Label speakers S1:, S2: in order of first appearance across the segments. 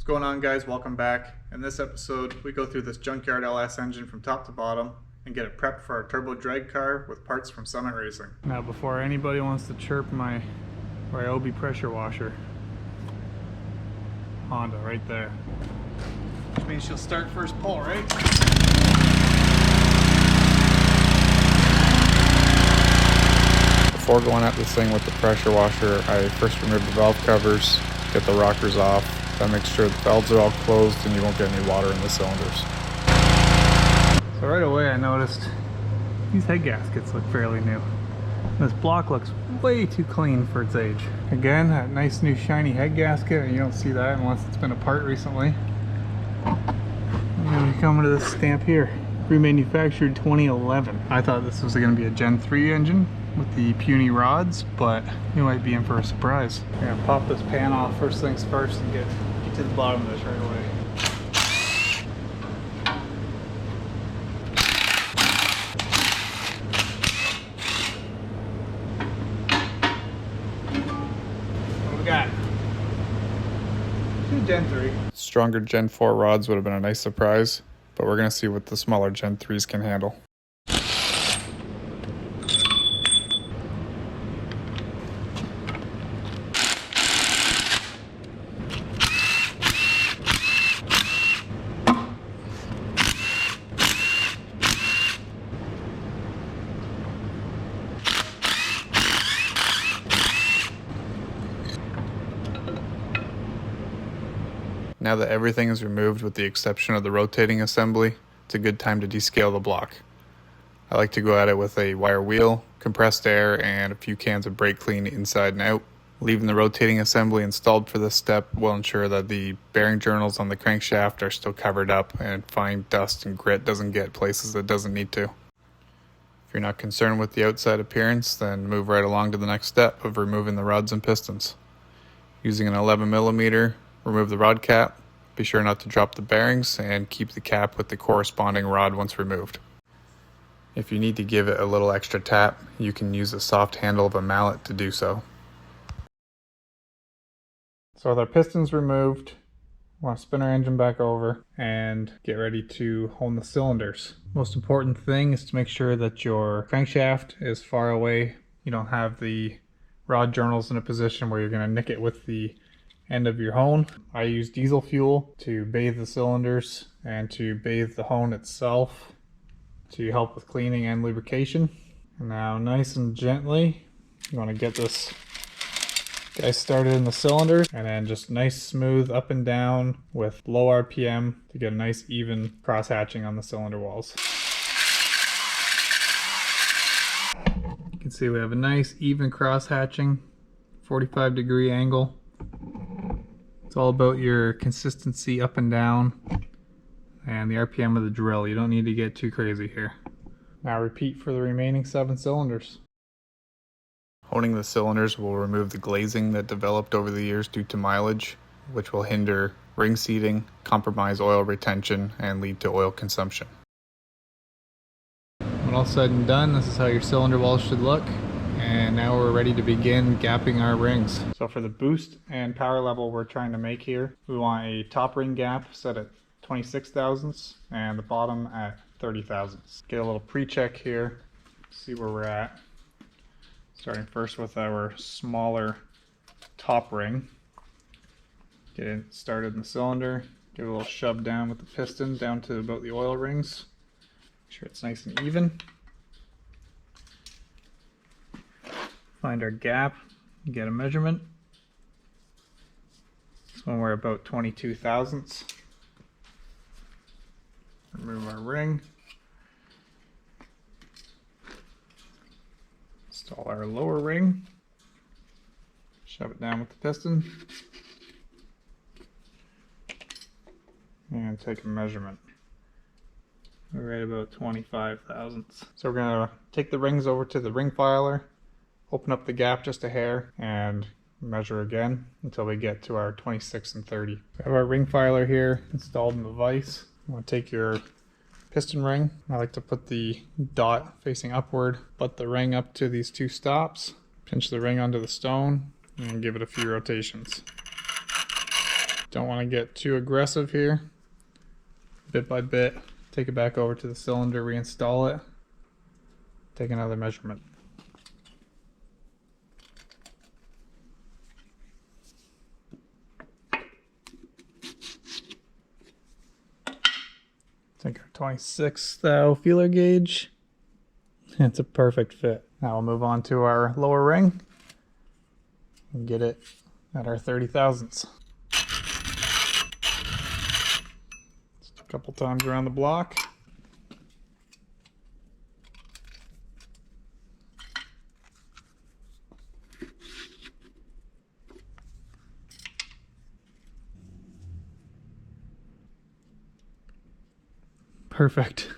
S1: What's going on, guys? Welcome back. In this episode, we go through this junkyard LS engine from top to bottom and get it prepped for our turbo drag car with parts from Summit Racing. Now, before anybody wants to chirp my Ryobi pressure washer, Honda right there. Which means she'll start first pull, right? Before going at this thing with the pressure washer, I first remove the valve covers, get the rockers off, then make sure the valves are all closed and you won't get any water in the cylinders. So right away I noticed these head gaskets look fairly new. This block looks way too clean for its age. Again, that nice new shiny head gasket, and you don't see that unless it's been apart recently. And then we come to this stamp here, remanufactured 2011. I thought this was going to be a Gen 3 engine with the puny rods, but you might be in for a surprise. I'm gonna pop this pan off first things first and get to the bottom of this right away. What do we got? Two Gen 3. Stronger Gen 4 rods would have been a nice surprise, but we're gonna see what the smaller Gen 3s can handle. Now that everything is removed with the exception of the rotating assembly, it's a good time to descale the block. I like to go at it with a wire wheel, compressed air, and a few cans of brake clean inside and out. Leaving the rotating assembly installed for this step will ensure that the bearing journals on the crankshaft are still covered up and fine dust and grit doesn't get places it doesn't need to. If you're not concerned with the outside appearance, then move right along to the next step of removing the rods and pistons. Using an 11mm, remove the rod cap, be sure not to drop the bearings, and keep the cap with the corresponding rod once removed. If you need to give it a little extra tap, you can use the soft handle of a mallet to do so. So with our pistons removed, we want to spin our engine back over and get ready to hone the cylinders. Most important thing is to make sure that your crankshaft is far away. You don't have the rod journals in a position where you're going to nick it with the end of your hone. I use diesel fuel to bathe the cylinders and to bathe the hone itself to help with cleaning and lubrication. And now nice and gently, you want to get this guy started in the cylinder, and then just nice smooth up and down with low RPM to get a nice even cross hatching on the cylinder walls. You can see we have a nice even cross hatching, 45-degree angle. It's all about your consistency up and down and the RPM of the drill. You don't need to get too crazy here. Now repeat for the remaining 7 cylinders. Honing the cylinders will remove the glazing that developed over the years due to mileage, which will hinder ring seating, compromise oil retention, and lead to oil consumption. When all said and done, this is how your cylinder walls should look. And now we're ready to begin gapping our rings. So for the boost and power level we're trying to make here, we want a top ring gap set at 26 thousandths and the bottom at 30 thousandths. Get a little pre-check here, see where we're at. Starting first with our smaller top ring. Get it started in the cylinder, give it a little shove down with the piston down to about the oil rings. Make sure it's nice and even. Find our gap, get a measurement. This one we're about 22 thousandths. Remove our ring. Install our lower ring. Shove it down with the piston. And take a measurement. We're at about 25 thousandths. So we're going to take the rings over to the ring filer. Open up the gap just a hair and measure again until we get to our 26 and 30. We have our ring filer here installed in the vise. You want to take your piston ring. I like to put the dot facing upward, butt the ring up to these 2 stops, pinch the ring onto the stone, and give it a few rotations. Don't want to get too aggressive here. Bit by bit, take it back over to the cylinder, reinstall it, take another measurement. Take our 26 thou feeler gauge. It's a perfect fit. Now we'll move on to our lower ring and get it at our 30 thousandths. Just a couple times around the block. Perfect.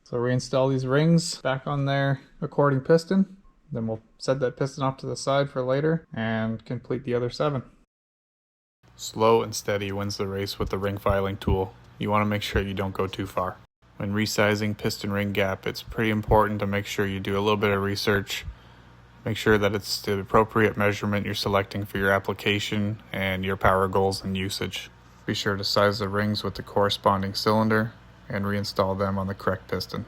S1: So reinstall these rings back on their according piston. Then we'll set that piston off to the side for later and complete the other 7. Slow and steady wins the race with the ring filing tool. You want to make sure you don't go too far. When resizing piston ring gap, it's pretty important to make sure you do a little bit of research. Make sure that it's the appropriate measurement you're selecting for your application and your power goals and usage. Be sure to size the rings with the corresponding cylinder and reinstall them on the correct piston.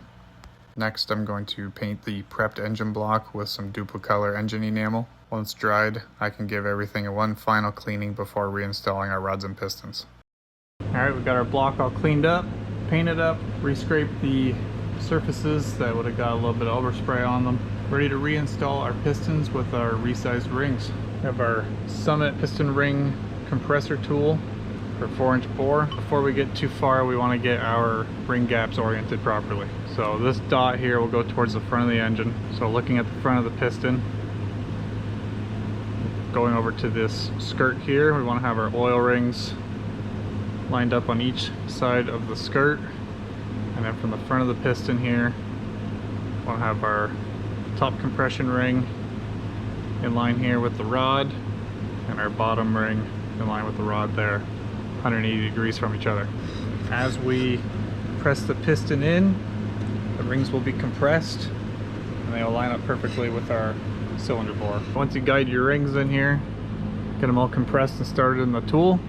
S1: Next, I'm going to paint the prepped engine block with some duplicolor engine enamel. Once dried, I can give everything one final cleaning before reinstalling our rods and pistons. Alright, we've got our block all cleaned up, painted up, re-scraped the surfaces that would have got a little bit of overspray on them. Ready to reinstall our pistons with our resized rings. We have our Summit piston ring compressor tool for 4-inch bore. Before we get too far, we want to get our ring gaps oriented properly. So this dot here will go towards the front of the engine. So looking at the front of the piston, going over to this skirt here, we want to have our oil rings lined up on each side of the skirt. And then from the front of the piston here, we want to have our top compression ring in line here with the rod, and our bottom ring in line with the rod there, 180 degrees from each other. As we press the piston in, the rings will be compressed and they will line up perfectly with our cylinder bore. Once you guide your rings in here, get them all compressed and started in the tool,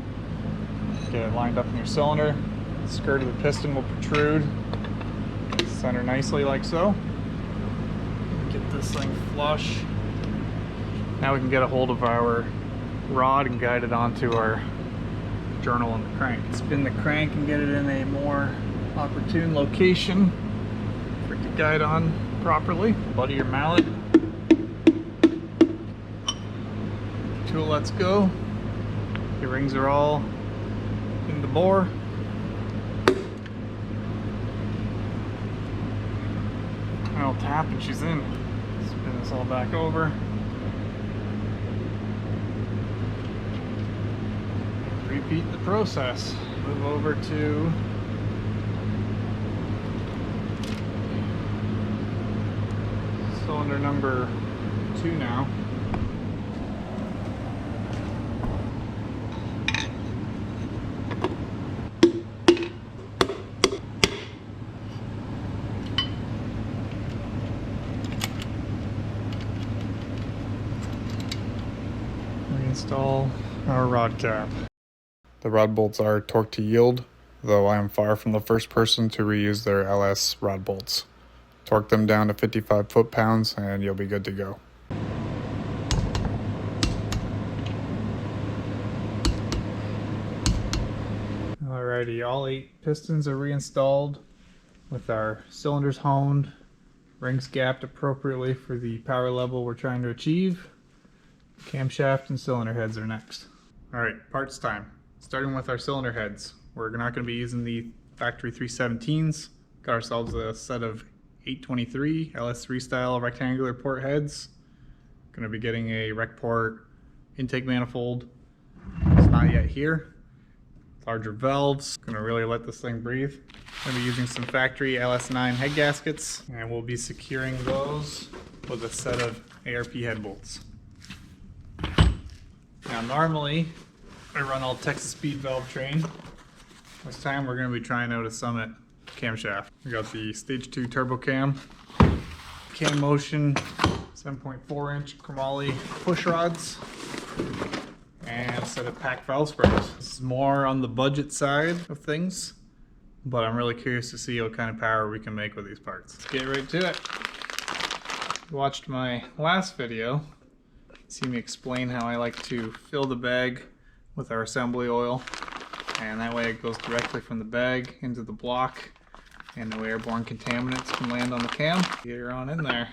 S1: get it lined up in your cylinder. The skirt of the piston will protrude, center nicely like so. Get this thing flush. Now we can get a hold of our rod and guide it onto our journal on the crank. Spin the crank and get it in a more opportune location for it to guide on properly. Butt of your mallet. Tool lets go. Your rings are all in the bore. I'll tap and she's in. Spin this all back over. Repeat the process. Move over to cylinder number 2 now. Reinstall our rod cap. The rod bolts are torqued to yield, though I am far from the first person to reuse their LS rod bolts. Torque them down to 55 foot-pounds and you'll be good to go. Alrighty, all 8 pistons are reinstalled with our cylinders honed, rings gapped appropriately for the power level we're trying to achieve. Camshaft and cylinder heads are next. Alright, parts time. Starting with our cylinder heads. We're not going to be using the factory 317s. Got ourselves a set of 823 LS3 style rectangular port heads. Going to be getting a rec port intake manifold. It's not yet here. Larger valves. Going to really let this thing breathe. Going to be using some factory LS9 head gaskets, and we'll be securing those with a set of ARP head bolts. Now normally I run all Texas speed valve train. This time we're going to be trying out a Summit camshaft. We got the stage 2 turbo cam motion 7.4-inch chromoly push rods, and a set of packed valve springs. This is more on the budget side of things, but I'm really curious to see what kind of power we can make with these parts. Let's get right to it. You watched my last video, see me explain how I like to fill the bag with our assembly oil, and that way it goes directly from the bag into the block and no airborne contaminants can land on the cam. Get her on in there.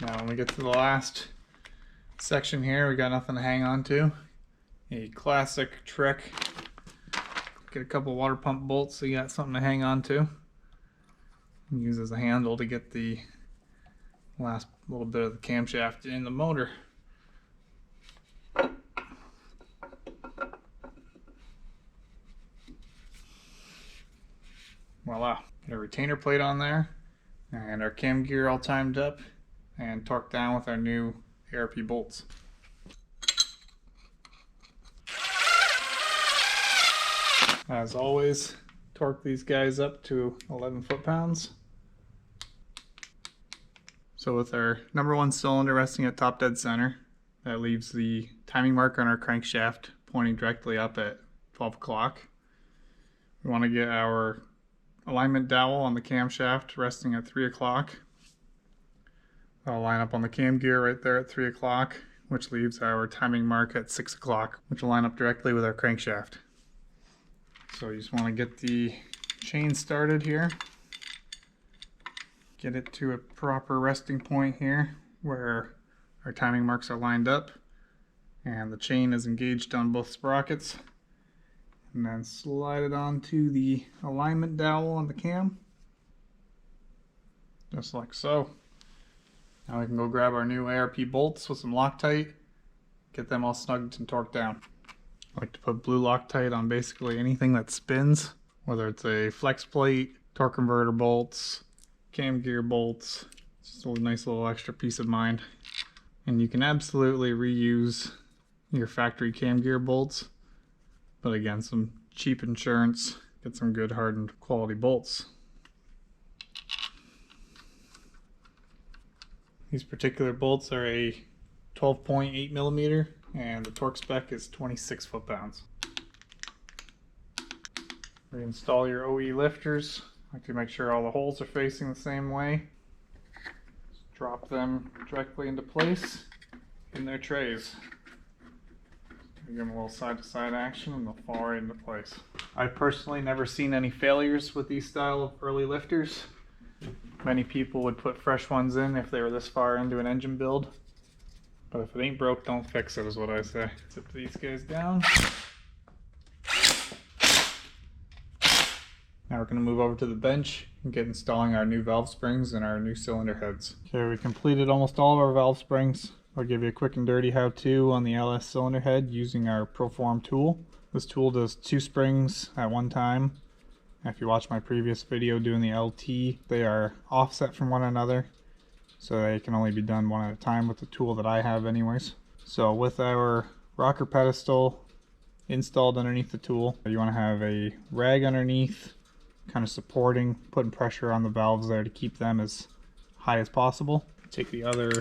S1: Now when we get to the last section here, we got nothing to hang on to. A classic trick. Get a couple water pump bolts so you got something to hang on to. Use as a handle to get the last little bit of the camshaft in the motor. Voila. Got a retainer plate on there and our cam gear all timed up and torqued down with our new ARP bolts. As always, torque these guys up to 11 foot-pounds. So with our number one cylinder resting at top dead center, that leaves the timing marker on our crankshaft pointing directly up at 12 o'clock. We want to get our alignment dowel on the camshaft resting at 3 o'clock. I'll line up on the cam gear right there at 3 o'clock, which leaves our timing mark at 6 o'clock, which will line up directly with our crankshaft. So you just want to get the chain started here. Get it to a proper resting point here where our timing marks are lined up and the chain is engaged on both sprockets. And then slide it onto the alignment dowel on the cam. Just like so. Now we can go grab our new ARP bolts with some Loctite, get them all snugged and torqued down. I like to put blue Loctite on basically anything that spins, whether it's a flex plate, torque converter bolts, cam gear bolts. It's just a nice little extra peace of mind. And you can absolutely reuse your factory cam gear bolts, but again, some cheap insurance, get some good hardened quality bolts. These particular bolts are a 12.8 millimeter and the torque spec is 26 foot-pounds. Reinstall your OE lifters. I like to make sure all the holes are facing the same way. Just drop them directly into place in their trays. Give them a little side-to-side action and they'll fall right into place. I've personally never seen any failures with these style of early lifters. Many people would put fresh ones in if they were this far into an engine build. But if it ain't broke, don't fix it is what I say. Zip these guys down. Now we're going to move over to the bench and get installing our new valve springs and our new cylinder heads. Okay, we completed almost all of our valve springs. I'll give you a quick and dirty how-to on the LS cylinder head using our Proform tool. This tool does 2 springs at one time. If you watch my previous video doing the LT, they are offset from one another, so they can only be done one at a time with the tool that I have anyways. So with our rocker pedestal installed underneath the tool, you want to have a rag underneath, kind of supporting, putting pressure on the valves there to keep them as high as possible. Take the other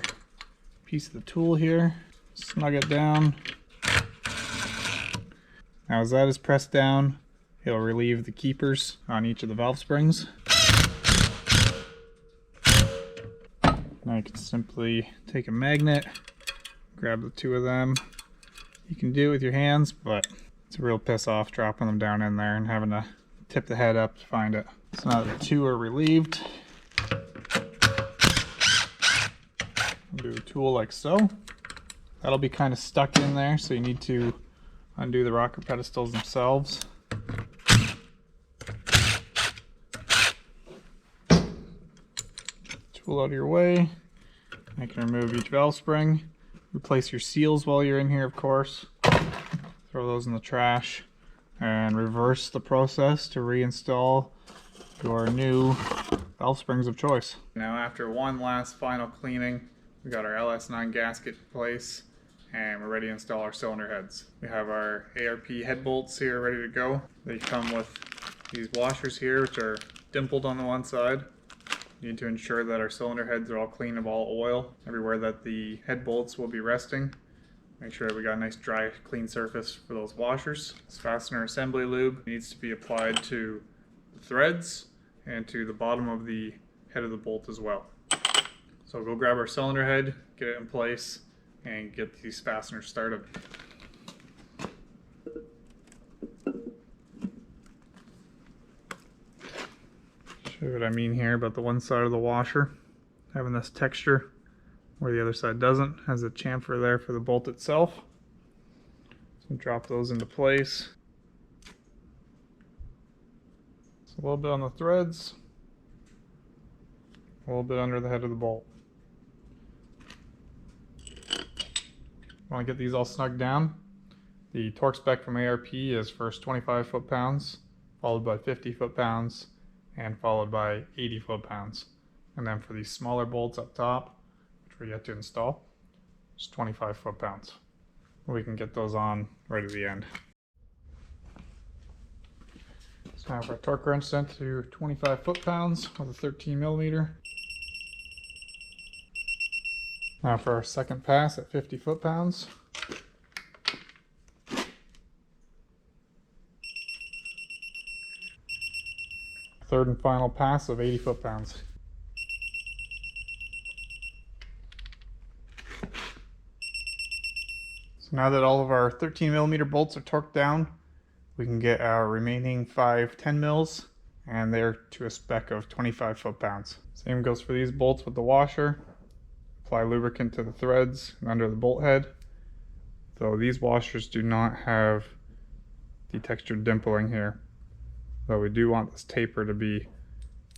S1: piece of the tool here, snug it down. Now as that is pressed down, it'll relieve the keepers on each of the valve springs. Now you can simply take a magnet, grab the 2 of them. You can do it with your hands, but it's a real piss off dropping them down in there and having to tip the head up to find it. So now the 2 are relieved. Do a tool like so. That'll be kind of stuck in there, so you need to undo the rocker pedestals themselves. Tool out of your way. I can remove each valve spring. Replace your seals while you're in here, of course. Throw those in the trash and reverse the process to reinstall your new valve springs of choice. Now after one last final cleaning, we got our LS9 gasket in place and we're ready to install our cylinder heads. We have our ARP head bolts here ready to go. They come with these washers here, which are dimpled on the one side. We need to ensure that our cylinder heads are all clean of all oil everywhere that the head bolts will be resting. Make sure that we got a nice dry, clean surface for those washers. This fastener assembly lube needs to be applied to the threads and to the bottom of the head of the bolt as well. So we'll go grab our cylinder head, get it in place, and get these fasteners started. Show you what I mean here about the one side of the washer having this texture where the other side doesn't. Has a chamfer there for the bolt itself. So drop those into place. So a little bit on the threads, a little bit under the head of the bolt. Want to get these all snug down. The torque spec from ARP is first 25 foot-pounds, followed by 50 foot-pounds, and followed by 80 foot-pounds. And then for these smaller bolts up top, which we're yet to install, it's 25 foot-pounds. We can get those on right at the end. So now for our torque wrench set to 25 foot-pounds with a 13 millimeter. Now for our second pass at 50 foot-pounds. Third and final pass of 80 foot-pounds. So now that all of our 13 millimeter bolts are torqued down, we can get our remaining 5 10 mils, and they're to a spec of 25 foot-pounds. Same goes for these bolts with the washer. Apply lubricant to the threads and under the bolt head. Though these washers do not have the textured dimpling here, but we do want this taper to be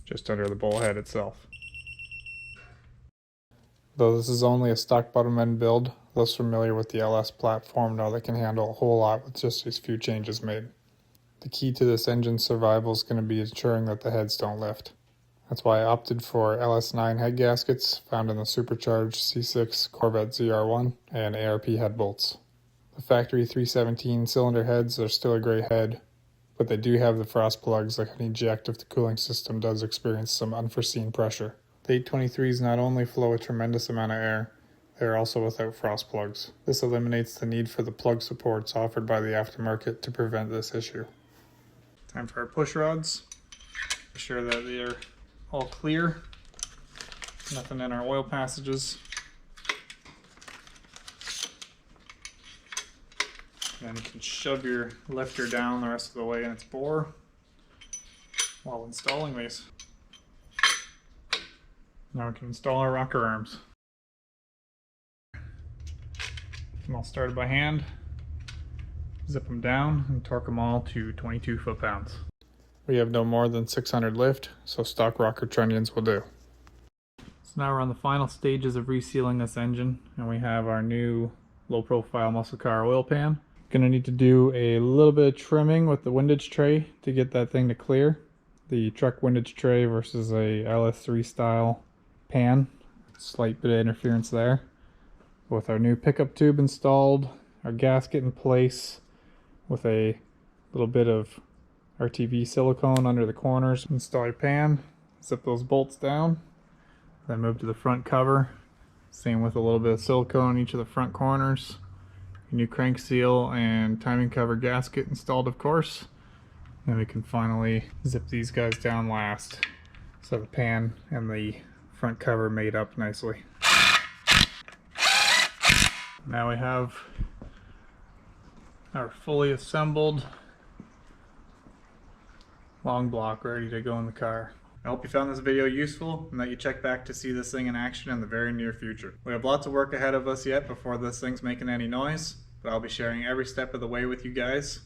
S1: just under the bolt head itself. Though this is only a stock bottom end build, those familiar with the LS platform know they can handle a whole lot with just these few changes made. The key to this engine's survival is going to be ensuring that the heads don't lift. That's why I opted for LS9 head gaskets found in the supercharged C6 Corvette ZR1 and ARP head bolts. The factory 317 cylinder heads are still a great head, but they do have the frost plugs that can eject if the cooling system does experience some unforeseen pressure. The 823s not only flow a tremendous amount of air, they are also without frost plugs. This eliminates the need for the plug supports offered by the aftermarket to prevent this issue. Time for our push rods. Make sure that they are all clear, nothing in our oil passages. Then you can shove your lifter down the rest of the way in its bore while installing these. Now we can install our rocker arms. Get them all started by hand, zip them down, and torque them all to 22 foot-pounds. We have no more than 600 lift, so stock rocker trunnions will do. So now we're on the final stages of resealing this engine, and we have our new low-profile muscle car oil pan. Gonna need to do a little bit of trimming with the windage tray to get that thing to clear. The truck windage tray versus a LS3 style pan. Slight bit of interference there. With our new pickup tube installed, our gasket in place with a little bit of RTV silicone under the corners. Install your pan, zip those bolts down, then move to the front cover. Same with a little bit of silicone on each of the front corners. Your new crank seal and timing cover gasket installed, of course. Then we can finally zip these guys down last, so the pan and the front cover made up nicely. Now we have our fully assembled long block ready to go in the car. I hope you found this video useful and that you check back to see this thing in action in the very near future. We have lots of work ahead of us yet before this thing's making any noise, but I'll be sharing every step of the way with you guys.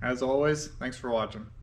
S1: As always, thanks for watching.